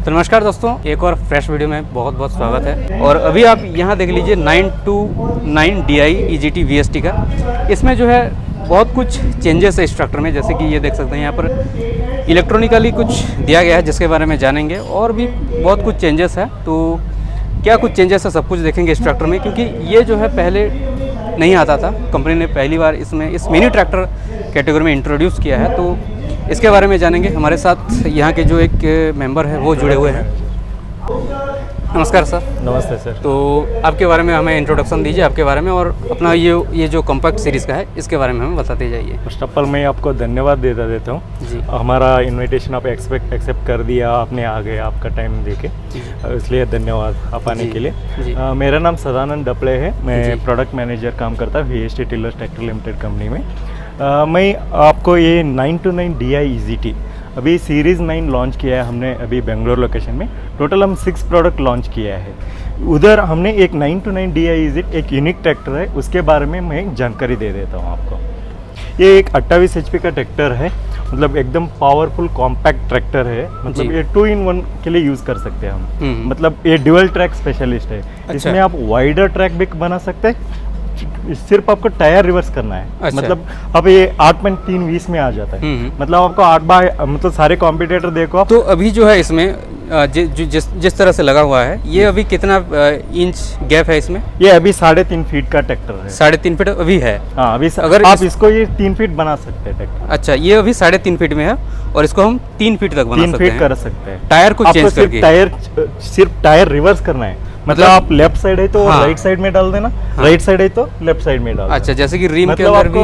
तो नमस्कार दोस्तों, एक और फ्रेश वीडियो में बहुत बहुत स्वागत है। और अभी आप यहाँ देख लीजिए 929 DI EGT VST का। इसमें जो है बहुत कुछ चेंजेस है इस ट्रैक्टर में, जैसे कि ये देख सकते हैं यहाँ पर इलेक्ट्रॉनिकली कुछ दिया गया है जिसके बारे में जानेंगे, और भी बहुत कुछ चेंजेस है। तो क्या कुछ चेंजेस है सब कुछ देखेंगे इस ट्रैक्टर में, क्योंकि ये जो है पहले नहीं आता था। कंपनी ने पहली बार इसमें इस मिनी ट्रैक्टर कैटेगरी में इंट्रोड्यूस किया है, तो इसके बारे में जानेंगे। हमारे साथ यहाँ के जो एक मेंबर है वो जुड़े हुए हैं। नमस्कार सर। नमस्ते सर। तो आपके बारे में हमें इंट्रोडक्शन दीजिए आपके बारे में, और अपना ये जो कॉम्पैक्ट सीरीज़ का है इसके बारे में हमें बताते जाइए। फर्स्ट ऑफ ऑल मैं आपको धन्यवाद देता हूँ जी। हमारा इनविटेशन आप एक्सेप्ट कर दिया, आपने आ गए आपका टाइम देके, इसलिए धन्यवाद आप आने के लिए। मेरा नाम सदानंद डपले है, मैं प्रोडक्ट मैनेजर काम करता हूँ VST tillers tractor limited company में। मैं आपको ये 929 DI EGT अभी सीरीज़ 9 लॉन्च किया है हमने अभी बेंगलोर लोकेशन में। टोटल हम 6 प्रोडक्ट लॉन्च किया है। उधर हमने एक 929 DI EGT एक यूनिक ट्रैक्टर है, उसके बारे में मैं जानकारी दे देता हूँ आपको। ये एक 28 HP का ट्रैक्टर है, मतलब एकदम पावरफुल कॉम्पैक्ट ट्रैक्टर है। मतलब ये 2-in-1 के लिए यूज़ कर सकते हैं हम। मतलब ये ड्यूअल ट्रैक स्पेशलिस्ट है। इसमें आप वाइडर ट्रैक भी बना सकते हैं, सिर्फ आपको टायर रिवर्स करना है। मतलब अब ये 8.320 में आ जाता है। मतलब आपको 8 बाय मतलब सारे कॉम्पिटिटर देखो आप। तो अभी जो है इसमें जिस तरह से लगा हुआ है, ये अभी कितना इंच गैप है इसमें? ये अभी 3.5 फीट का ट्रैक्टर है। 3.5 फीट अभी है। हाँ, अभी अगर आप इसको ये 3 फीट बना सकते हैं ट्रैक्टर। अच्छा, ये अभी 3.5 फीट में है और इसको हम 3 फीट तक बना सकते हैं। 3 फीट कर सकते हैं। टायर को चेंज करके सिर्फ टायर रिवर्स करना है। मतलब आप लेफ्ट साइड है तो राइट साइड में डाल देना, राइट साइड है तो लेफ्ट साइड में डाल। अच्छा, जैसे कि रिम के अंदर भी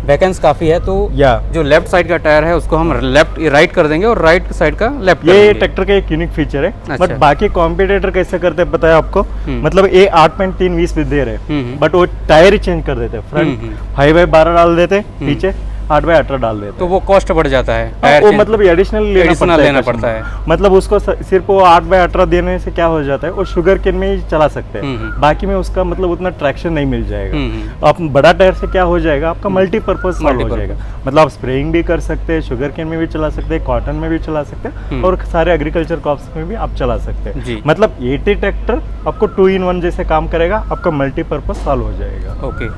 वैकेंस काफी है, तो जो लेफ्ट साइड का टायर है उसको हम राइट कर देंगे और राइट साइड का लेफ्ट। ये ट्रैक्टर का एक यूनिक फीचर है। बट बाकी कॉम्पिटिटर कैसे करते हैं पता है आपको? मतलब ये 8.320 दे रहे, बट वो टायर ही चेंज कर देते, फ्रंट 5/12 डाल देते, पीछे 8/18 डाल देते। तो वो कॉस्ट बढ़ जाता है, टायर वो मतलब एडिशनल लेना पड़ता है। मतलब उसको सिर्फ वो 8/18 देने से क्या हो जाता है, वो शुगर केन में ही चला सकते हैं, बाकी में उसका मतलब उतना ट्रैक्शन नहीं मिल जाएगा। आप बड़ा टायर से क्या हो जाएगा, आपका मल्टीपर्पज हो जाएगा। मतलब आप स्प्रेइंग भी कर सकते हैं, शुगर केन में भी चला सकते हैं, कॉटन में भी चला सकते हैं, और सारे एग्रीकल्चर क्रॉप्स में भी आप चला सकते हैं। मतलब 80 ट्रैक्टर आपको 2-in-1 जैसे काम करेगा, आपका मल्टीपर्पज सॉल्व हो जाएगा। ओके,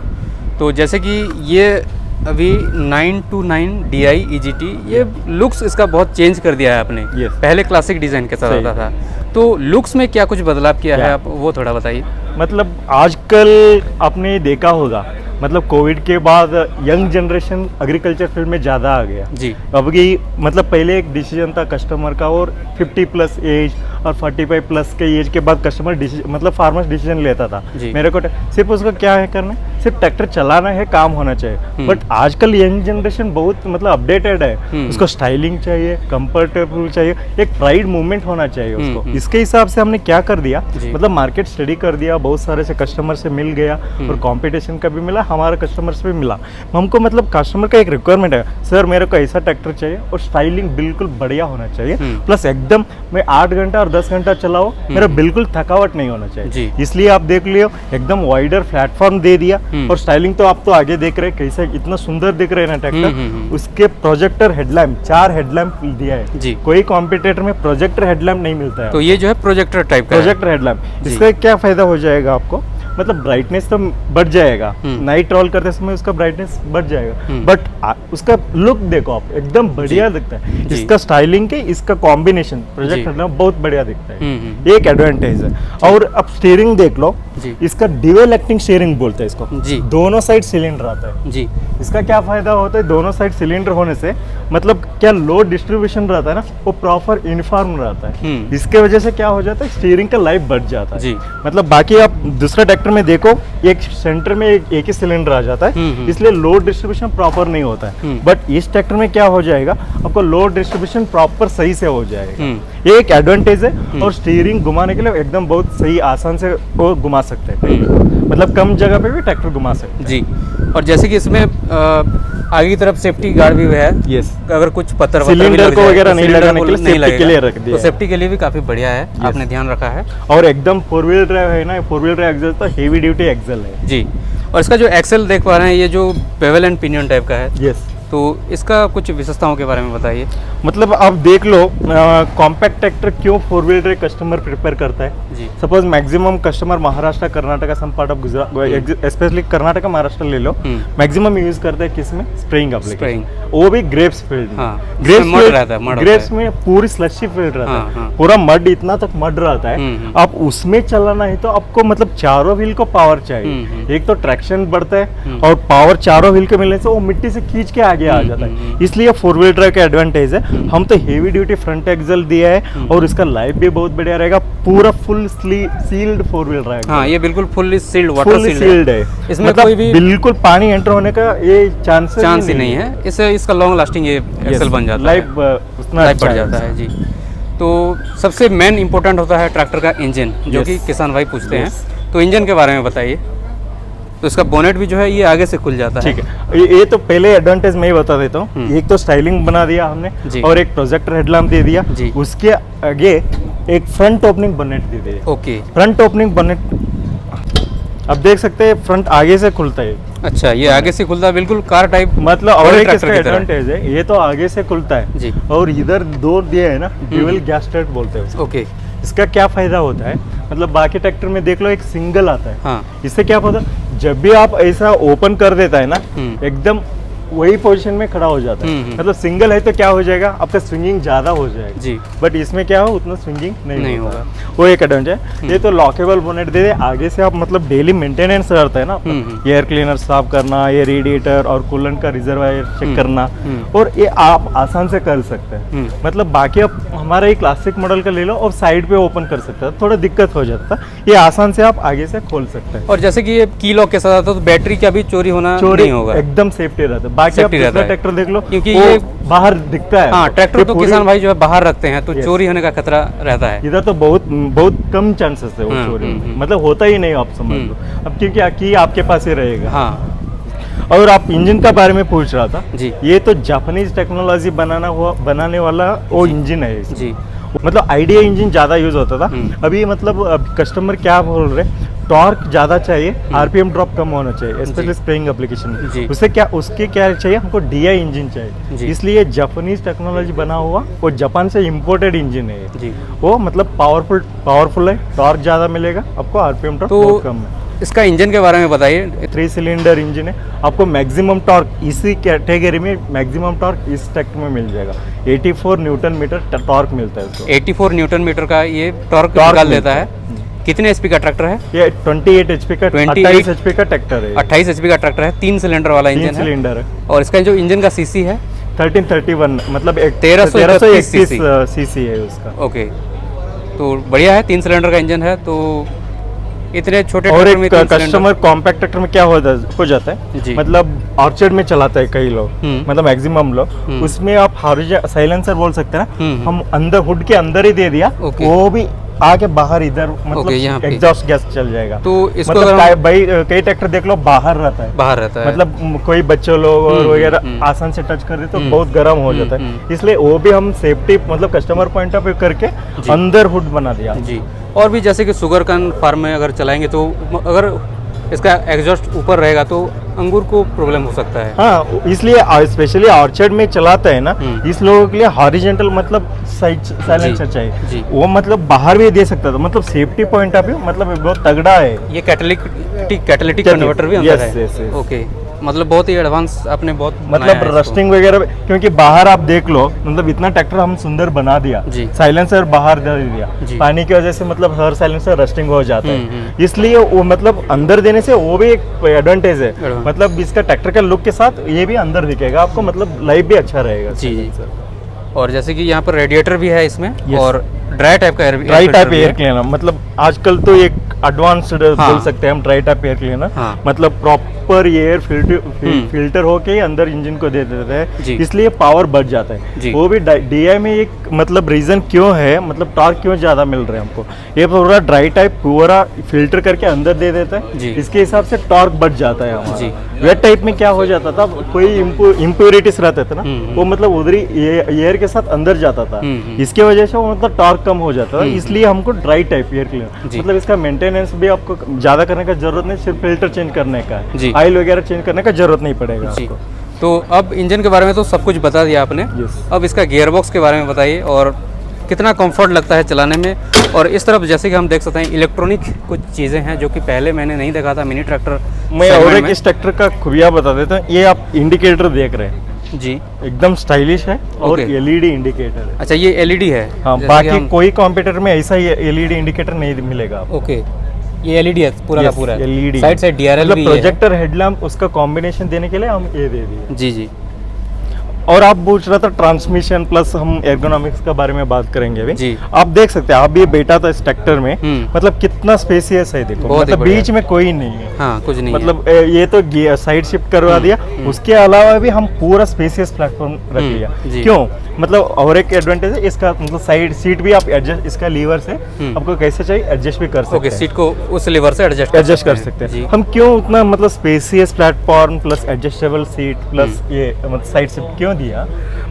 तो जैसे कि ये अभी 929 DI EGT, ये लुक्स इसका बहुत चेंज कर दिया है आपने। पहले क्लासिक डिजाइन के साथ आता था, तो लुक्स में क्या कुछ बदलाव किया है, आप वो थोड़ा बताइए। मतलब आजकल आपने देखा होगा, मतलब कोविड के बाद यंग जनरेशन एग्रीकल्चर फील्ड में ज़्यादा आ गया जी। अब ये मतलब पहले एक डिसीजन था कस्टमर का, और 50+ एज और 45 प्लस के एज के बाद कस्टमर मतलब फार्मर्स डिसीजन लेता था। मेरे को सिर्फ उसको क्या है करना है, सिर्फ ट्रैक्टर चलाना है, काम होना चाहिए। बट आजकल यंग जनरेशन बहुत मतलब अपडेटेड है, उसको स्टाइलिंग चाहिए, कंफर्टेबल चाहिए, एक प्राइड मूवमेंट होना चाहिए उसको। इसके हिसाब से हमने क्या कर दिया, मतलब मार्केट स्टडी कर दिया, बहुत सारे से कस्टमर से मिल गया, और कॉम्पिटिशन का भी मिला, हमारे कस्टमर से भी मिला। हमको मतलब कस्टमर का एक रिक्वायरमेंट है, सर मेरे को ऐसा ट्रैक्टर चाहिए और स्टाइलिंग बिल्कुल बढ़िया होना चाहिए, प्लस एकदम मैं 8 घंटा और 10 घंटा चलाओ, मेरा बिल्कुल थकावट नहीं होना चाहिए। इसलिए आप देख लियो एकदम वाइडर प्लेटफॉर्म दे दिया, और स्टाइलिंग तो आप तो आगे देख रहे हैं कैसे इतना सुंदर दिख रहे हैं ना ट्रैक्टर। उसके प्रोजेक्टर हेडलैम्प 4 हेडलैम्प दिया है, कोई कॉम्पिटिटर में प्रोजेक्टर हेडलैम्प नहीं मिलता है। तो ये जो है प्रोजेक्टर टाइप का प्रोजेक्टर हेडलैम्प, इसका क्या फायदा हो जाएगा आपको, मतलब ब्राइटनेस तो बढ़ जाएगा, नाइट ट्रैवल करते समय उसका ब्राइटनेस बढ़ जाएगा, बट उसका लुक देखो आप एकदम बढ़िया दिखता है। इसका स्टाइलिंग के इसका कॉम्बिनेशन प्रोजेक्ट बहुत बढ़िया दिखता है, एक एडवांटेज है। और अब स्टीयरिंग देख लो, इसका ड्यूअल एक्टिंग स्टीयरिंग बोलते हैं इसको, दोनों साइड सिलेंडर आता है जी। इसका क्या फायदा होता है, दोनों साइड सिलेंडर होने से मतलब क्या लोड डिस्ट्रीब्यूशन रहता है ना, वो प्रॉपर यूनिफॉर्म रहता है। इसके वजह से क्या हो जाता है, स्टीयरिंग का लाइफ बढ़ जाता है। मतलब बाकी आप दूसरा ट्रैक्टर में देखो, एक सेंटर में एक ही सिलेंडर आ जाता है, इसलिए लोड डिस्ट्रीब्यूशन प्रॉपर नहीं होता है। बट इस ट्रैक्टर में क्या हो जाएगा, आपको लोड डिस्ट्रीब्यूशन प्रॉपर सही से हो जाएगा, ये एक एडवांटेज है। और स्टीयरिंग घुमाने के लिए एकदम बहुत सही आसान से वो घुमा सकते हैं, मतलब कम जगह पे भी ट्रैक्टर घुमा सकते हैं जी। और जैसे कि इसमें आगे की तरफ सेफ्टी गार्ड भी है। यस, अगर कुछ पत्थर सिलेंडर को वगैरह नहीं लगाने के लिए सेफ्टी के लिए रख दिया, तो सेफ्टी के लिए भी काफी बढ़िया है, आपने ध्यान रखा है। और एकदम 4 व्हील ड्राइव है ना, 4 व्हील ड्राइव एक्सेल तो हेवी ड्यूटी एक्सेल है जी। और इसका जो एक्सेल देख पा रहे हैं, ये जो बेवल एंड पिनियन टाइप का है। यस, तो इसका कुछ विशेषताओं के बारे में बताइए। मतलब आप देख लो, कॉम्पैक्ट ट्रैक्टर क्यों 4 व्हील ड्राइव कस्टमर प्रिपेयर करता है जी। Suppose maximum customer Maharashtra, Karnataka, some part of Gujarat, specially Karnataka Maharashtra ले लो, मैक्सिमम यूज करते हैं किस में, स्प्रेइंग एप्लीकेशन, वो भी ग्रेप्स फील्ड में। ग्रेप्स में पूरी स्लशी फील्ड रहता है, पूरा मड, इतना तक मड रहता है। आप उसमें चलाना है तो आपको मतलब चारों व्हील को पावर चाहिए, एक तो ट्रैक्शन बढ़ता है और पावर चारों व्हील के मिलने से वो मिट्टी से खींच के आगे आ जाता है, इसलिए 4 व्हील ड्राइव का एडवांटेज है। हम तो हेवी ड्यूटी फ्रंट एक्सल दिया है और इसका लाइफ भी बहुत बढ़िया रहेगा, पूरा फुल सील्ड 4 व्हील ड्राइव। हाँ, ये बिल्कुल फुल्ली सील्ड, वाटर सील्ड है, इसमें मतलब कोई भी बिल्कुल पानी एंटर होने का ये चांस ही नहीं है। इससे इसका लॉन्ग लास्टिंग ये एक्सल बन जाता है, लाइफ बढ़ जाता है जी। तो सबसे मेन इंपॉर्टेंट होता है ट्रैक्टर का इंजन, जो कि किसान भाई पूछते हैं, तो इंजन के बारे में बताइए। तो इसका बोनेट भी जो है ये आगे से खुल जाता है। ठीक है, ये तो पहले एडवांटेज मैं ही बता देता हूँ। एक तो स्टाइलिंग बना दिया हमने और एक प्रोजेक्टर हेडलैम्प दे दिया, उसके आगे एक फ्रंट ओपनिंग बोनेट दे दिया। ओके, फ्रंट ओपनिंग बोनेट अब देख सकते हैं, फ्रंट आगे से खुलता है। अच्छा, ये आगे से खुलता है, बिल्कुल कार टाइप। मतलब और एक इसका एडवांटेज है, ये तो आगे से खुलता है जी, और इधर दो दिए है ना, ड्यूअल गैस स्टार्ट बोलते हैं। ओके, इसका क्या फायदा होता है, मतलब बाकी ट्रैक्टर में देख लो एक सिंगल आता है। हाँ। इससे क्या होता है, जब भी आप ऐसा ओपन कर देता है ना, एकदम वही पोजीशन में खड़ा हो जाता है। मतलब सिंगल है तो क्या हो जाएगा, आपका स्विंगिंग ज्यादा हो जाएगा जी, बट इसमें क्या हो, उतना स्विंगिंग नहीं होगा। वो एक एडवांटेज है। ये तो लॉकेबल बोनेट दे दे, आगे से आप मतलब डेली मेंटेनेंस रहता है ना, एयर क्लीनर साफ करना, ये रेडिएटर और कूलेंट का रिजर्वायर चेक करना, और ये आप आसान से कर सकते हैं। मतलब बाकी आप हमारा ये क्लासिक मॉडल का ले लो और साइड पे ओपन कर सकते हैं, थोड़ा दिक्कत हो जाता है, ये आसान से आप आगे से खोल सकते हैं। और जैसे कि ये की लॉक के साथ आता है तो बैटरी का भी चोरी नहीं होगा, एकदम सेफ्टी रहता है। बाकी आप दूसरा ट्रैक्टर देख लो, क्योंकि ये बाहर दिखता है। हाँ, ट्रैक्टर तो किसान भाई जो है बाहर रखते हैं, तो चोरी होने का खतरा रहता है। इधर तो बहुत कम चांसेस है वो चोरी, मतलब होता ही नहीं, आप समझ लो। अब क्योंकि की आपके पास ही रहेगा। हाँ। और आप इंजन का बारे में पूछ रहा था जी, ये तो जापानीज टेक्नोलॉजी बनाने वाला वो इंजन है जी। मतलब आइडिया इंजन ज्यादा यूज होता था। अभी मतलब कस्टमर क्या बोल रहे, टॉर्क ज्यादा चाहिए, आरपीएम ड्रॉप कम होना चाहिए, स्पेशली स्प्रेइंग एप्लीकेशन में। उसके क्या चाहिए, हमको डीआई इंजन चाहिए, इसलिए जापानीज टेक्नोलॉजी बना हुआ, वो जापान से इम्पोर्टेड इंजन है। वो मतलब पावरफुल है, टॉर्क ज्यादा मिलेगा आपको, आरपीएम ड्रॉप कम है। इसका इंजन के बारे में बताइए। 3 सिलेंडर इंजन है, आपको मैक्सिमम टॉर्क इसी कैटेगरी में मैक्सिमम टॉर्क इस ट्रैक्टर में मिल जाएगा। 84 न्यूटन मीटर टॉर्क मिलता है उसको। 84 न्यूटन मीटर का ये टॉर्क निकाल देता है। कितने एचपी का ट्रैक्टर है? ये 28 एचपी का 28 एचपी का ट्रैक्टर है। 28 एचपी का ट्रैक्टर है, 3 सिलेंडर वाला इंजन है। 3 सिलेंडर है। और इसका जो इंजन का सीसी है 1331, मतलब 1331 सीसी है उसका। ओके, तो बढ़िया है, 3 सिलेंडर का इंजन है। तो इतने छोटे और एक कस्टमर कॉम्पैक्ट ट्रैक्टर में क्या हो जाता है, मतलब ऑर्चर्ड में चलाता है कई लोग, मतलब मैक्सिमम लोग, उसमें आप साइलेंसर बोल सकते हैं ना, हम अंदर हुड के अंदर ही दे दिया, वो भी आके बाहर इधर मतलब एग्जॉस्ट गैस चल जाएगा। तो इसको मतलब भाई कई ट्रैक्टर देख लो बाहर रहता है, मतलब कोई बच्चे लोग और वगैरह आसान से टच कर दे तो बहुत गर्म हो जाता है, इसलिए वो भी हम सेफ्टी मतलब कस्टमर पॉइंट ऑफ व्यू करके अंदर हुड बना दिया जी। और भी जैसे कि शुगर कैन फार्म में अगर चलाएंगे तो अगर इसका एग्जॉस्ट ऊपर रहेगा तो अंगूर को प्रॉब्लम हो सकता है। हाँ, इसलिए स्पेशली ऑर्चर्ड में चलाता है ना, इस लोगों के लिए हॉरिजॉन्टल मतलब साइलेंसर चाहिए, वो मतलब बाहर भी दे सकता था, मतलब सेफ्टी पॉइंट ऑफ व्यू मतलब बहुत तगड़ा है। ये कैटालिटिक कन्वर्टर भी अंदर है। ओके, मतलब बहुत ही एडवांस आपने बहुत मतलब रस्टिंग वगैरह, क्योंकि बाहर आप देख लो, मतलब इतना ट्रैक्टर हम सुंदर बना दिया, साइलेंसर बाहर दे दिया, पानी की वजह से मतलब हर साइलेंसर रस्टिंग हो जाता है, इसलिए वो मतलब अंदर देने से वो भी एक एडवांटेज है, मतलब इसका ट्रैक्टर का लुक के साथ ये भी अंदर दिखेगा आपको, मतलब लाइफ भी अच्छा रहेगा जी। और जैसे कि यहाँ पर रेडिएटर भी है इसमें, और ड्राई टाइप एयर क्लीनर, मतलब आजकल तो एक एडवांस्ड बोल सकते हैं हम, ड्राई टाइप एयर क्लीनर, मतलब प्रॉपर एयर फिल्टर होके अंदर इंजन को दे देते हैं, इसलिए पावर बढ़ जाता है। वो भी डीआई में एक मतलब रीजन क्यों है, मतलब टॉर्क क्यों ज्यादा मिल रहा है हमको, ये पूरा ड्राई टाइप पूरा फिल्टर करके अंदर दे देता है, इसके हिसाब से टॉर्क बढ़ जाता है हमारा। वेट टाइप में क्या हो जाता था, कोई इम्प्योरिटीज रहते थे ना, वो मतलब उधर ही एयर के साथ अंदर जाता था, इसके वजह से वो मतलब टॉर्क कम हो जाता था, इसलिए हमको ड्राई टाइप एयर क्लीनर, मतलब इसका मेंटेनेंस भी आपको ज्यादा करने का जरूरत नहीं, सिर्फ फिल्टर चेंज करने का है, ऑयल वगैरह चेंज करने का जरूरत नहीं पड़ेगा आपको। तो अब इंजन के बारे में तो सब कुछ बता दिया आपने। अब इसका गियर बॉक्स के बारे में बताइए और कितना कंफर्ट लगता है चलाने में। और इस तरफ जैसे कि हम देख सकते हैं इलेक्ट्रॉनिक कुछ चीज़ें हैं जो कि पहले मैंने नहीं देखा था मिनी ट्रैक्टर मैं। और एक इस ट्रैक्टर का खुबिया बता देता हूँ, ये आप इंडिकेटर देख रहे हैं जी, एकदम स्टाइलिश है और एलईडी इंडिकेटर है। अच्छा, ये एलईडी है। हाँ, बाकी कोई कंप्यूटर में ऐसा एलईडी इंडिकेटर नहीं मिलेगा आपको। ओके, ये एलईडी है पूरा का पूरा, एलईडी साइड से डीआरएल भी है। प्रोजेक्टर हेडलैम्प उसका कॉम्बिनेशन देने के लिए हम ये दे दिए। जी जी। और आप पूछ रहा था ट्रांसमिशन प्लस हम एर्गोनॉमिक्स के बारे में बात करेंगे अभी जी। आप देख सकते हैं, आप भी बैठा था इस ट्रैक्टर में, मतलब कितना स्पेसियस है देखो, मतलब बीच में कोई नहीं है। हाँ, कुछ नहीं मतलब ये तो साइड शिफ्ट करवा दिया, उसके अलावा भी हम पूरा स्पेसियस प्लेटफॉर्म रख लिया। क्यों? मतलब और एक एडवांटेज है इसका, मतलब साइड सीट भी आप एडजस्ट, इसका लीवर से आपको कैसे चाहिए एडजस्ट भी कर सकते हैं। सीट को उस लीवर से एडजस्ट कर सकते हैं। हम क्यों उतना मतलब spacious platform plus adjustable seat plus ये मतलब साइड शिफ्ट क्यों दिया?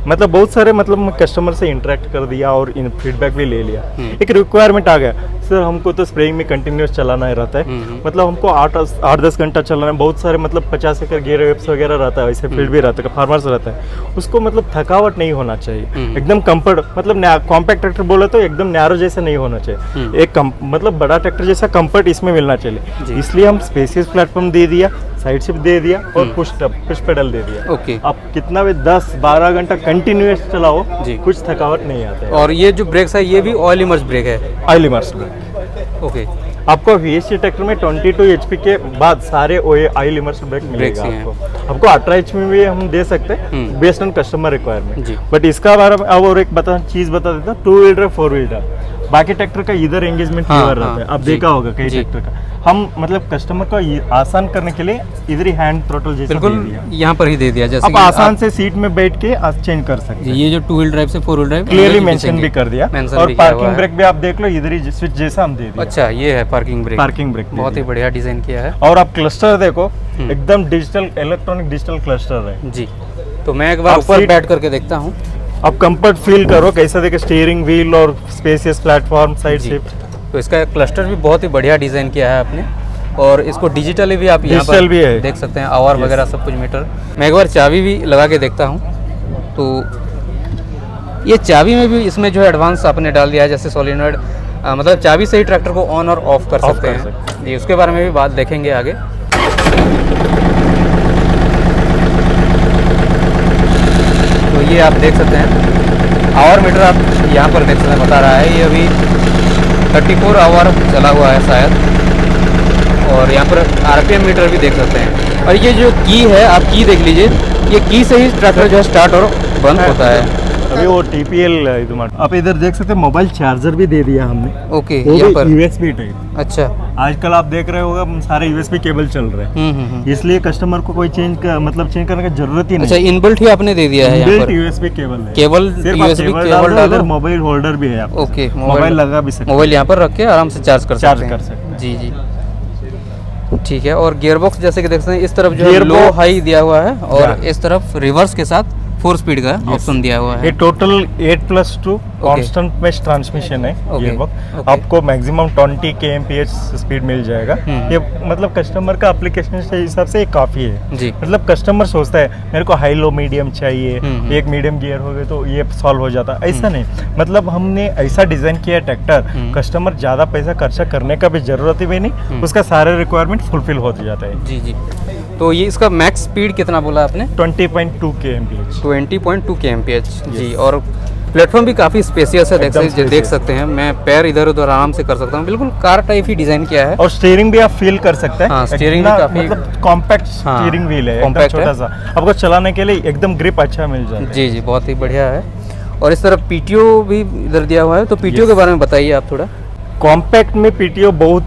मतलब बहुत सारे मतलब कस्टमर से इंटरेक्ट कर दिया और इन फीडबैक भी ले लिया। एक रिक्वायरमेंट आ गया, सर हमको तो स्प्रेइंग में कंटिन्यूस चलाना रहता है, मतलब हमको 8-10 घंटा चलाना है, बहुत सारे मतलब 50 एकड़ गियर वेब्स वगैरह रहता है, वैसे फील्ड भी रहता है, फार्मर्स रहता है, उसको मतलब थकावट नहीं होना चाहिए, एकदम कंफर्ट, मतलब कॉम्पैक्ट ट्रैक्टर बोले तो एकदम नैरो जैसा नहीं होना चाहिए, एक मतलब बड़ा ट्रैक्टर जैसा कंफर्ट इसमें मिलना चाहिए। इसलिए हम स्पेसियस प्लेटफॉर्म दे दिया, साइड शिफ्ट दे दिया और पुश पेडल दे दिया। ओके, आप कितना भी 10-12 घंटा कंटिन्यूस चलाओ कुछ थकावट नहीं आता है। और ये जो ब्रेक्स है ये भी ऑयल इमर्स ब्रेक है। Oil immerse brake. ओके, आपको VSC ट्रैक्टर में 22 HP के बाद सारे ऑयल इमर्स ब्रेक मिलेगा आपको 18 HP में भी हम दे सकते हैं based on customer requirement. But इसका बारे में अब और एक चीज बता देता हूँ, 2 व्हीलर 4 व्हीलर बाकी ट्रैक्टर का इधर एंगेजमेंट लीवर रहता है, आप देखा होगा कई ट्रैक्टर का। हम मतलब कस्टमर को आसान करने के लिए इधर ही हैंड थ्रोटल जैसा बिल्कुल यहाँ पर ही दे दिया, जैसे आप आसान से सीट में बैठ के आप चेंज कर सकते हैं। ये जो 2 व्हील ड्राइव से 4 व्हील ड्राइव क्लियरली मेंशन भी कर दिया। और पार्किंग ब्रेक भी आप देख लो, इधर ही स्विच जैसा हम दे दिया। अच्छा, ये है पार्किंग ब्रेक, बहुत ही बढ़िया डिजाइन किया है। और आप क्लस्टर देखो, एकदम डिजिटल इलेक्ट्रॉनिक डिजिटल क्लस्टर है जी। तो मैं एक बार ऊपर बैठ करके देखता हूँ, आप कंफर्ट फील करो कैसा देखे, स्टीयरिंग व्हील और स्पेसियस प्लेटफॉर्म, साइड शिफ्ट। तो इसका क्लस्टर भी बहुत ही बढ़िया डिजाइन किया है आपने, और इसको डिजिटली भी आप यहाँ पर भी देख सकते हैं, आवर वगैरह सब कुछ मीटर। मैं एक बार चाबी भी लगा के देखता हूँ, तो ये चाबी में भी इसमें जो है एडवांस आपने डाल दिया है, जैसे सोलिनॉइड, मतलब चाबी से ही ट्रैक्टर को ऑन और ऑफ कर सकते हैं जी। उसके बारे में भी बात देखेंगे आगे। तो ये आप देख सकते हैं आवर मीटर, आप यहाँ पर देख सकते हैं बता रहा है, ये अभी 34 आवर चला हुआ है शायद। और यहाँ पर RPM मीटर भी देख सकते हैं। और ये जो की है, आप की देख लीजिए, ये की से ही ट्रैक्टर जो है स्टार्ट और बंद होता है। अभी वो TPL आप इधर देख सकते हैं, मोबाइल चार्जर भी दे दिया हमने। ओके, यहाँ पर USB टाइप। अच्छा, आजकल आप देख रहे होगा सारे USB केबल चल रहे हैं, इसलिए कस्टमर को कोई चेंज करने की जरूरत ही नहीं। अच्छा, इनबिल्ट ही आपने दे दिया है यहाँ पर, USB केबल है, केबल USB केबल डालो, मोबाइल होल्डर भी है। ओके, मोबाइल लगा भी सकते, मोबाइल यहाँ पर रख के आराम से चार्ज कर सकते हैं। जी जी, ठीक है। और गियर बॉक्स जैसे कि देख सकते हैं, इस तरफ जो है लो हाई दिया हुआ है, और इस तरफ रिवर्स के साथ 4 स्पीड का ऑप्शन दिया हुआ है। ये टोटल 8+2 कांस्टेंट मेश ट्रांसमिशन है गियरबॉक्स। आपको मैक्सिमम 20 kmph स्पीड मिल जाएगा। ये मतलब कस्टमर का एप्लीकेशन के हिसाब से काफी है जी। मतलब कस्टमर सोचता है मेरे को हाई लो मीडियम चाहिए, एक मीडियम गियर हो गए तो ये सॉल्व हो जाता, ऐसा नहीं। मतलब हमने ऐसा डिजाइन किया ट्रैक्टर, कस्टमर ज्यादा पैसा खर्चा करने का भी जरूरत ही नहीं, उसका सारे रिक्वायरमेंट फुलफिल हो जाता है। जी जी। तो ये इसका मैक्स स्पीड कितना बोला आपने? 20.2 kmph। 20.2 kmph जी। और प्लेटफॉर्म भी काफ़ी स्पेसियस है, देख सकते हैं। मैं पैर इधर उधर आराम से कर सकता हूँ, बिल्कुल कार टाइप ही डिजाइन किया है। और स्टीयरिंग भी आप फील कर सकते हैं। हाँ, स्टीयरिंग भी काफी मतलब कॉम्पैक्ट स्टीयरिंग व्हील है, एकदम छोटा सा, आपको चलाने के लिए एकदम ग्रिप अच्छा मिल जाए। जी जी, बहुत ही बढ़िया है। और इस तरफ PTO भी इधर दिया हुआ है, तो PTO के बारे में बताइए आप थोड़ा। कॉम्पैक्ट में PTO बहुत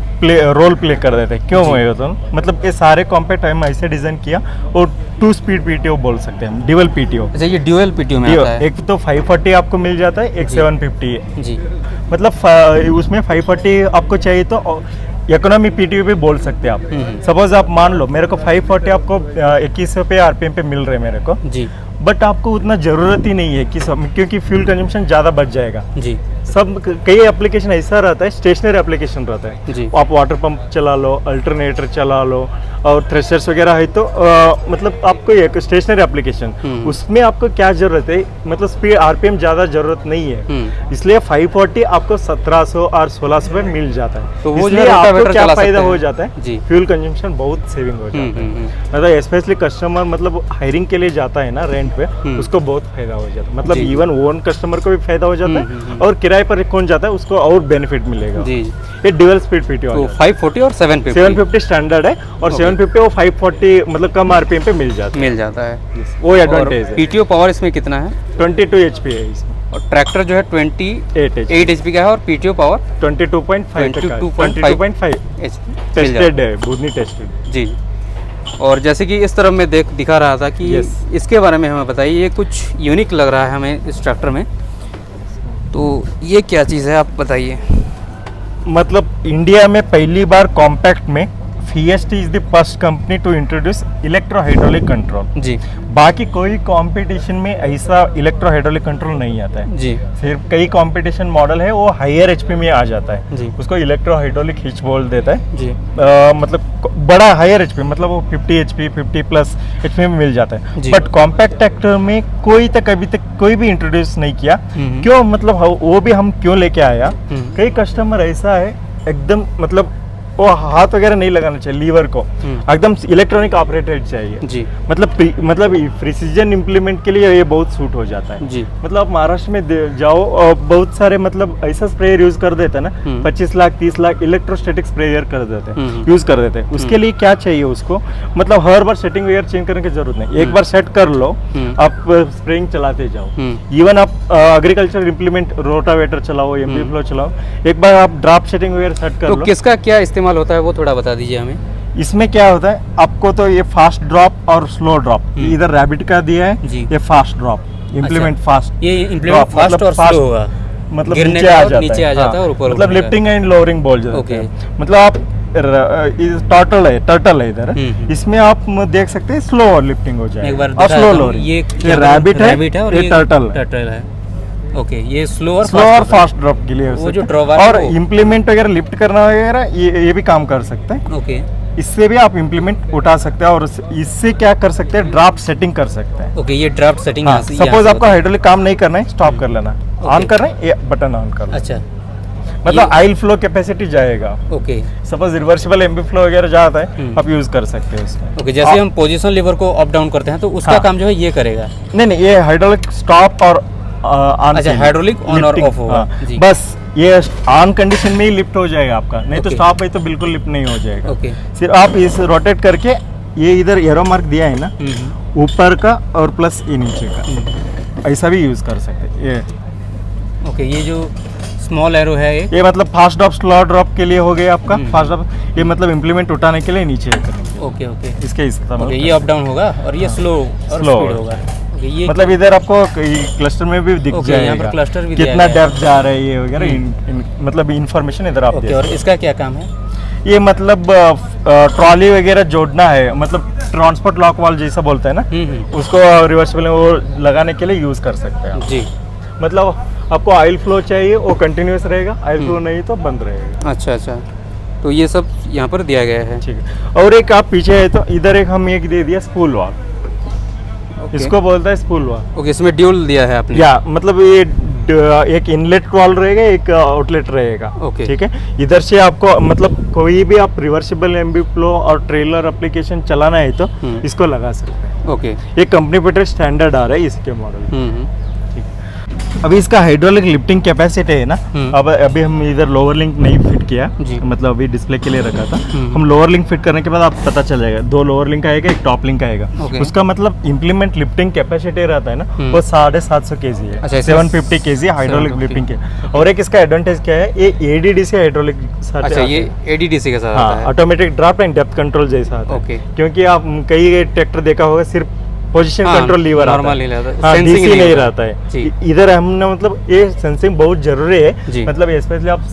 रोल प्ले कर देते हैं, क्यों हुए तो मतलब ये सारे कॉम्पैक्ट हम ऐसे डिजाइन किया, और 2 स्पीड PTO बोल सकते हैं हम, ड्यूअल PTO। अच्छा, ये ड्यूअल PTO में आता है। एक तो 540 आपको मिल जाता है, एक 750 है जी। मतलब उसमें 540 आपको चाहिए तो इकोनॉमी PTO भी बोल सकते हैं आप। सपोज आप मान लो मेरे को 540 आपको 2100 पे RPM पे मिल रहे हैं मेरे को जी, बट आपको उतना जरूरत ही नहीं है कि क्योंकि फ्यूल कंजम्पशन ज़्यादा बढ़ जाएगा जी। सब कई एप्लीकेशन ऐसा रहता है, स्टेशनरी एप्लीकेशन रहता है जी। आप वाटर पंप चला लो, अल्टरनेटर चला लो, और थ्रेशर्स वगैरह है तो मतलब आपको एक स्टेशनरी एप्लीकेशन, उसमें आपको क्या जरूरत है, मतलब स्पीड आरपीएम ज़्यादा जरूरत नहीं है, इसलिए 540 आपको 1700 और 1600 में मिल जाता है। तो वो इसलिए जो आपको रोटावेटर क्या चला फायदा सकते हो हैं। जाता है, जी। फ्यूल कंजम्पशन बहुत सेविंग हो जाता है। मतलब स्पेशली कस्टमर मतलब हायरिंग के लिए जाता है ना रेंट पे, उसको बहुत फायदा हो जाता है। मतलब जी। इवन ओन कस्टमर को भी फायदा हो जाता है, और किराए पर कौन जाता है उसको और बेनिफिट मिलेगा। जी। ये डुअल स्पीड पीटीओ तो 540 और 750 750 स्टैंडर्ड है, और 750 वो 540 मतलब कम आरपीएम पे मिल जाता मिल जाता है। है, वो एडवांटेज है। पीटीओ पावर इसमें कितना है? 22 एचपी है इसमें, और ट्रैक्टर जो है 28 एचपी का है, और पीटीओ पावर 22.5 तक है, 22.5 एचपी HP टेस्टेड है, बुधनी टेस्टेड। जी। और जैसे कि इस तरफ में दिखा रहा था कि Yes. इसके बारे में हमें बताइए, ये कुछ यूनिक लग रहा है हमें इस ट्रैक्टर में, तो ये क्या चीज़ है आप बताइए। मतलब इंडिया में पहली बार कॉम्पैक्ट में Fiesta is the first company to introduce electro hydraulic control. जी बाकी कोई कंपटीशन में ऐसा इलेक्ट्रो हाइड्रोलिक कंट्रोल नहीं आता है। जी सिर्फ कई कंपटीशन मॉडल है वो हायर एचपी में आ जाता है, जी। उसको इलेक्ट्रो हाइड्रोलिक हिच बोल देता है। जी मतलब बड़ा हायर एचपी, मतलब वो 50 एचपी 50 प्लस एचपी में मिल जाता है। जी। बट कॉम्पैक्ट ट्रैक्टर में कोई तक अभी तक कोई भी इंट्रोड्यूस नहीं किया। क्यों, मतलब वो भी हम क्यों लेके आया, कई कस्टमर ऐसा है एकदम मतलब वो हाथ वगैरह नहीं लगाना चाहिए लीवर को, एकदम इलेक्ट्रॉनिक ऑपरेटेड चाहिए। जी मतलब प्रिसीजन इम्प्लीमेंट के लिए ये बहुत सूट हो जाता है। जी। मतलब आप महाराष्ट्र में जाओ और बहुत सारे मतलब ऐसा स्प्रेयर यूज कर देते हैं ना, 25 लाख 30 लाख इलेक्ट्रोस्टैटिक स्प्रेयर कर देते हैं, यूज कर देते हैं। उसके लिए क्या चाहिए उसको, मतलब हर बार सेटिंग वगैरह चेंज करने की जरूरत नहीं, एक बार सेट कर लो, आप स्प्रेइंग चलाते जाओ। इवन आप एग्रीकल्चर इम्प्लीमेंट रोटावेटर चलाओ, एमपी फ्लो चलाओ, एक बार आप ड्राफ्ट सेटिंग वगैरह सेट कर तो लो। किसका क्या इस्तेमाल होता है वो थोड़ा बता दीजिए हमें। इसमें क्या होता है, आपको तो ये फास्ट ड्रॉप और स्लो ड्रॉप, इधर रैबिट का दिया है, जी। ये फास्ट ड्रॉप इम्प्लीमेंट फास्ट, ये इम्प्लीमेंट फास्ट और स्लो होगा, मतलब गिरने नीचे का आ और जाता नीचे है, आ जाता है और ऊपर मतलब उठेगा। लिफ्टिंग एंड लोअरिंग बोल जाते हैं। मतलब आप टर्टल है इधर, इसमें आप देख सकते हैं स्लो और लिफ्टिंग हो एक जाएगा बार और स्लो ये लोअरिंग। ये रैबिट है और ये टर्टल है। ओके, ये स्लो और और फास्ट ड्रॉप के लिए वो जो और ड्रॉबार इम्प्लीमेंट वगैरह लिफ्ट करना वगैरह ये भी काम कर सकते हैं। ओके इससे भी आप इम्प्लीमेंट उठा सकते हैं, और इससे क्या कर सकते हैं, ड्राफ्ट सेटिंग कर सकते हैं। ओके, ये ड्राफ्ट सेटिंग हाँ, सपोज आपको हाइड्रोलिक काम नहीं करना है, स्टॉप कर लेना, ऑन कर रहे हैं ये बटन ऑन कर लो, अच्छा मतलब आइल फ्लो कैपेसिटी जाएगा। Okay suppose reversible MB flow वगैरह जाता है, आप यूज कर सकते हैं उसमें। ओके, जैसे हम पोजीशन लीवर को अप डाउन करते हैं तो उसका हाँ। काम जो है ये करेगा। नहीं ये हाइड्रोलिक स्टॉप और ऑन, अच्छा, हाइड्रोलिक ऑन और ऑफ होगा। जी। बस ये ऑन कंडीशन में ही लिफ्ट हो जाएगा आपका, नहीं तो ओके। स्टॉप है तो बिल्कुल लिफ्ट नहीं हो जाएगा। ओके सिर्फ आप इस रोटेट करके, ये इधर एरो मार्क दिया है ना, ऊपर का और प्लस ये नीचे का, ऐसा भी यूज कर सकते हैं। ये ओके, ये जो स्मॉल एरो है ये मतलब फास्ट ड्रॉप स्लो ड्रॉप के लिए हो गया आपका फास्ट ड्रॉप, ये मतलब इम्प्लीमेंट उठाने के लिए नीचे करेंगे। ओके ओके इसके इस्तेमाल ओके, ये अप डाउन होगा और ये स्लो और Slow स्पीड होगा। ओके, ये मतलब इधर आपको क्लस्टर में भी दिख ओके, यहाँ जाएगा पर cluster भी दिया कितना गया है। डेप्थ जा रहा है ये वगैरह, मतलब इंफॉर्मेशन इधर आप ओके, दे और इसका क्या काम है? ये मतलब ट्रॉली वगैरह जोड़ना है, मतलब ट्रांसपोर्ट लॉक वाल जैसा बोलते हैं ना, उसको रिवर्सिबल में वो लगाने के लिए यूज कर सकते हैं आप। जी, मतलब आपको ऑयल फ्लो चाहिए वो कंटिन्यूस रहेगा, ऑयल फ्लो नहीं तो बंद रहेगा। अच्छा अच्छा, तो ये सब यहाँ पर दिया गया है। ठीक है, और एक आप पीछे है तो इधर एक हम एक दे दिया स्पूल वाल, इसको बोलता है स्पूल वाल। ओके, इसमें ड्यूल दिया है आपने। या मतलब ये एक इनलेट वाल रहेगा, एक आउटलेट रहेगा। ओके। ठीक है, इधर से आपको मतलब कोई भी आप रिवर्सिबल एमबी फ्लो और ट्रेलर एप्लीकेशन चलाना है तो इसको लगा सकते हैं। ओके। ये कंपनी पे स्टैंडर्ड आ रहा है इसके मॉडल। हम्म। अभी इसका हाइड्रोलिक लिफ्टिंग कैपेसिटी है ना, अब अभी हम इधर लोअर लिंक नहीं फिट किया, जी। मतलब अभी डिस्प्ले के लिए रखा था। हम लोअर लिंक फिट करने के बाद आप पता चल जाएगा, 2 लोअर लिंक आएगा, एक टॉप लिंक आएगा। ओके। उसका मतलब इम्प्लीमेंट लिफ्टिंग कैपेसिटी रहता है ना, वो 750 kg है। अच्छा, 750 kg हाइड्रोलिक 750 लिफ्टिंग के। और एक इसका एडवांटेज क्या है, ये ADDC हाइड्रोलिक साथ अच्छा, ये ADDC के साथ आता है। Automatic draft and depth control जैसा आता है। ओके। क्योंकि आप कई ट्रैक्टर देखा होगा सिर्फ पोजीशन हाँ, कंट्रोल लीवर normal ही रहता है, हाँ, sensing DC नहीं नहीं रहता जी। है। इधर हमने मतलब ये सेंसिंग बहुत जरूरी है, जी। मतलब स्पेशली आप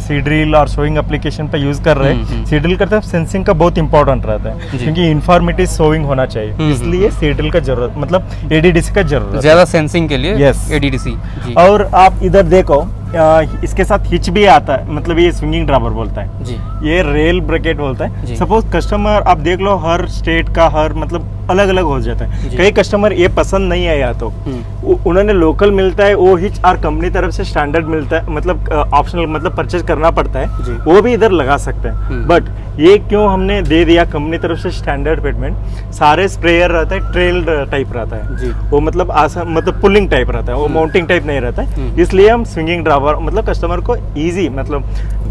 सी ड्रिल और शोइंग एप्लीकेशन पे यूज कर रहे हैं, सी ड्रिल करते हैं सेंसिंग का बहुत इंपॉर्टेंट रहता है, जी। क्योंकि इन्फॉर्मेटिव शोइंग होना चाहिए, इसलिए सी ड्रिल का जरूरत, मतलब ADDC का जरूरत है। ज्यादा सेंसिंग के लिए Yes। ADDC। जी। और आप इधर देखो इसके साथ हिच भी आता है, मतलब ये स्विंगिंग ड्राइवर बोलता है जी। ये रेल ब्रैकेट बोलता है। सपोज कस्टमर आप देख लो हर स्टेट का हर मतलब अलग अलग हो जाता है। कई कस्टमर ये पसंद नहीं आया तो उन्होंने लोकल मिलता है वो हिच और कंपनी तरफ से स्टैंडर्ड मिलता है, मतलब ऑप्शनल मतलब परचेज करना पड़ता है, वो भी इधर लगा सकते हैं। बट ये क्यों हमने दे दिया कंपनी तरफ से स्टैंडर्ड फिटमेंट, सारे स्प्रेयर रहता है ट्रेल्ड टाइप रहता है वो, मतलब मतलब पुलिंग टाइप रहता है वो, माउंटिंग टाइप नहीं रहता है। इसलिए हम स्विंगिंग ड्राइवर मतलब कस्टमर को इजी मतलब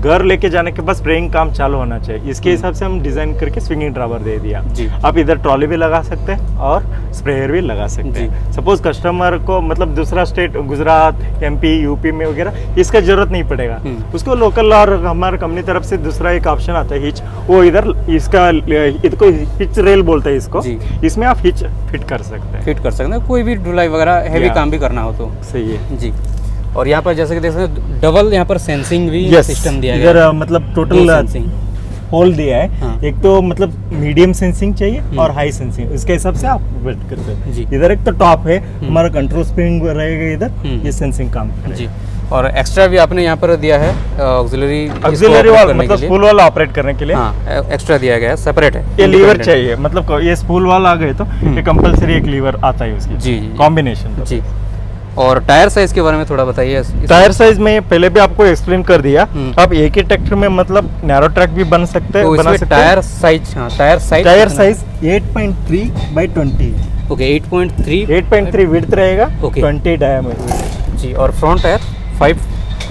घर लेके जाने के बाद स्प्रेइंग काम चालू होना चाहिए, इसके हिसाब से हम डिजाइन करके स्विंगिंग ड्राइवर दे दिया। आप इधर ट्रॉली भी लगा सकते हैं और स्प्रेयर भी लगा सकते हैं। सपोज कस्टमर को मतलब दूसरा स्टेट गुजरात MP UP में वगैरह इसका जरूरत नहीं पड़ेगा, उसको लोकल और हमारे कंपनी तरफ से दूसरा एक ऑप्शन आता है हिच, वो इधर इसका इसको हिच रेल बोलते हैं इसको, इसमें आप हिच फिट कर सकते हैं, कोई भी ढुलाई वगैरह हैवी काम भी करना हो तो सही है जी। और यहाँ पर जैसे कि देख सकते हैं डबल यहाँ पर सेंसिंग भी सिस्टम दिया गया इधर मतलब टोटल होल दिया है। एक तो मतलब मीडियम सेंसिंग चाहिए और हाई सेंसिंग, उसके हिसाब से आप वेट करते हैं। इधर एक तो टॉप है हमारा कंट्रोल स्प्रिंग रहेगा, इधर ये सेंसिंग काम जी। और एक्स्ट्रा भी आपने यहाँ पर दिया है ऑक्सिलरी वाला मतलब स्पूल वाला ऑपरेट करने के लिए एक्स्ट्रा दिया गया है, सेपरेट है। ये लीवर चाहिए, मतलब ये स्पूल वाला आ गए तो ये कंपलसरी एक लीवर आता है उसकी जी कॉम्बिनेशन जी। और टायर साइज के बारे में थोड़ा बताइए। टायर साइज में पहले भी आपको एक्सप्लेन कर दिया, आप एक ही ट्रैक्टर में मतलब नैरो ट्रैक भी बन सकते हैं, बना सकते हैं। Tyre size 8.3 by 20 okay 8.3 width रहेगा, 20 डायमीटर जी। और फ्रंट टायर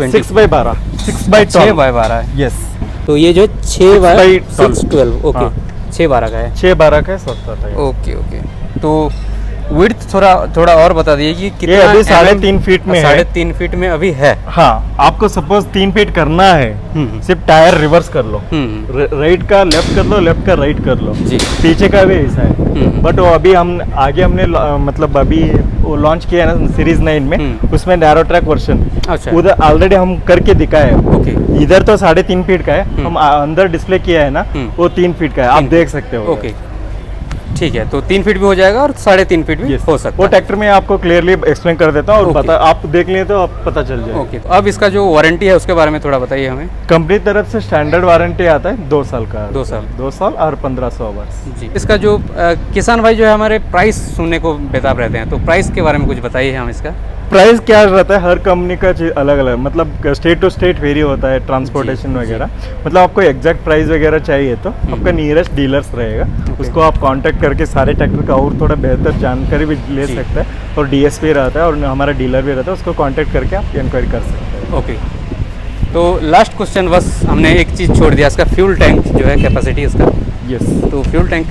6 by 12 है यस। तो ये जो 6 by 12 ओके 6/12 का है, 6/12 का है। Okay okay. तो विड्थ थोड़ा और बता दिए कि कितना ये अभी 3.5 फीट में है, 3.5 फीट में अभी है। हाँ, आपको सपोज 3 फीट करना है, सिर्फ टायर रिवर्स कर लो, राइट का लेफ्ट कर लो, लेफ्ट का राइट कर लो जी। पीछे का भी ऐसा है, बट वो अभी हमने मतलब अभी वो लॉन्च किया है ना सीरीज 9 में, उसमें नैरो ट्रैक वर्जन उधर ऑलरेडी हम करके दिखाए है। इधर तो 3.5 फीट का है, हम अंदर डिस्प्ले किया है ना वो 3 फीट का है, आप देख सकते हो। ओके ठीक है, तो 3 फीट भी हो जाएगा और 3.5 फीट भी हो सकता है। वो ट्रैक्टर में आपको क्लियरली एक्सप्लेन कर देता हूँ और आप देख लिए तो आप पता चल जाएगा। ओके, तो अब इसका जो वारंटी है उसके बारे में थोड़ा बताइए हमें। कंपनी तरफ से स्टैंडर्ड वारंटी आता है 2 साल का। 2 साल और 1500 आवर्स जी। इसका जो किसान भाई जो है हमारे प्राइस सुनने को बेताब रहते हैं, तो प्राइस के बारे में कुछ बताइए हम इसका। प्राइस क्या रहता है, हर कंपनी का चीज अलग अलग, मतलब स्टेट टू स्टेट वेरी होता है, ट्रांसपोर्टेशन वगैरह। मतलब आपको एग्जैक्ट प्राइस वगैरह चाहिए तो आपका नियरेस्ट डीलर्स रहेगा, उसको आप कांटेक्ट करके सारे ट्रैक्टर का और थोड़ा बेहतर जानकारी भी ले सकते हैं। और DSP रहता है और हमारा डीलर भी रहता है, उसको कांटेक्ट करके आप इंक्वायरी कर सकते हैं। ओके, तो लास्ट क्वेश्चन बस हमने एक चीज़ छोड़ दिया, इसका फ्यूल टैंक जो है कैपेसिटी इसका। यस, तो फ्यूल टैंक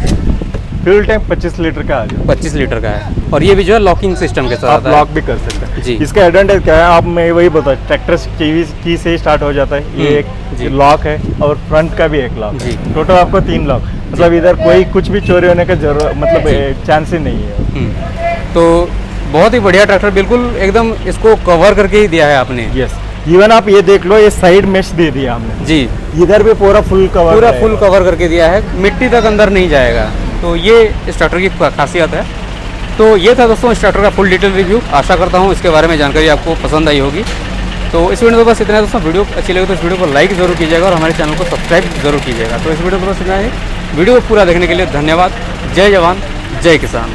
25 लीटर का आ जाए, 25 लीटर का है। और ये भी जो है लॉकिंग सिस्टम के साथ आप लॉक भी कर सकते हैं जी। इसका एडवांटेज क्या है, आप मैं वही बता, ट्रैक्टर की से स्टार्ट हो जाता है, ये एक लॉक है और फ्रंट का भी एक लॉक है, टोटल आपको 3 लॉक। मतलब इधर कोई कुछ भी चोरी होने का जरूरत मतलब चांस ही नहीं है। तो बहुत ही बढ़िया ट्रैक्टर, बिल्कुल एकदम इसको कवर करके ही दिया है आपने। यस, इवन आप ये देख लो, ये साइड मेश दे दिया हमने जी, इधर भी पूरा फुल कवर करके दिया है, मिट्टी तक अंदर नहीं जाएगा। तो ये इस ट्रैक्टर की खासियत है। तो ये था दोस्तों इस ट्रैक्टर का फुल डिटेल रिव्यू। आशा करता हूँ इसके बारे में जानकारी आपको पसंद आई होगी। तो इस वीडियो में बस इतना है दोस्तों। वीडियो अच्छी लगे तो इस वीडियो को लाइक जरूर कीजिएगा और हमारे चैनल को सब्सक्राइब जरूर कीजिएगा। तो इस वीडियो में बस इतना है। वीडियो को पूरा देखने के लिए धन्यवाद। जय जवान जय किसान।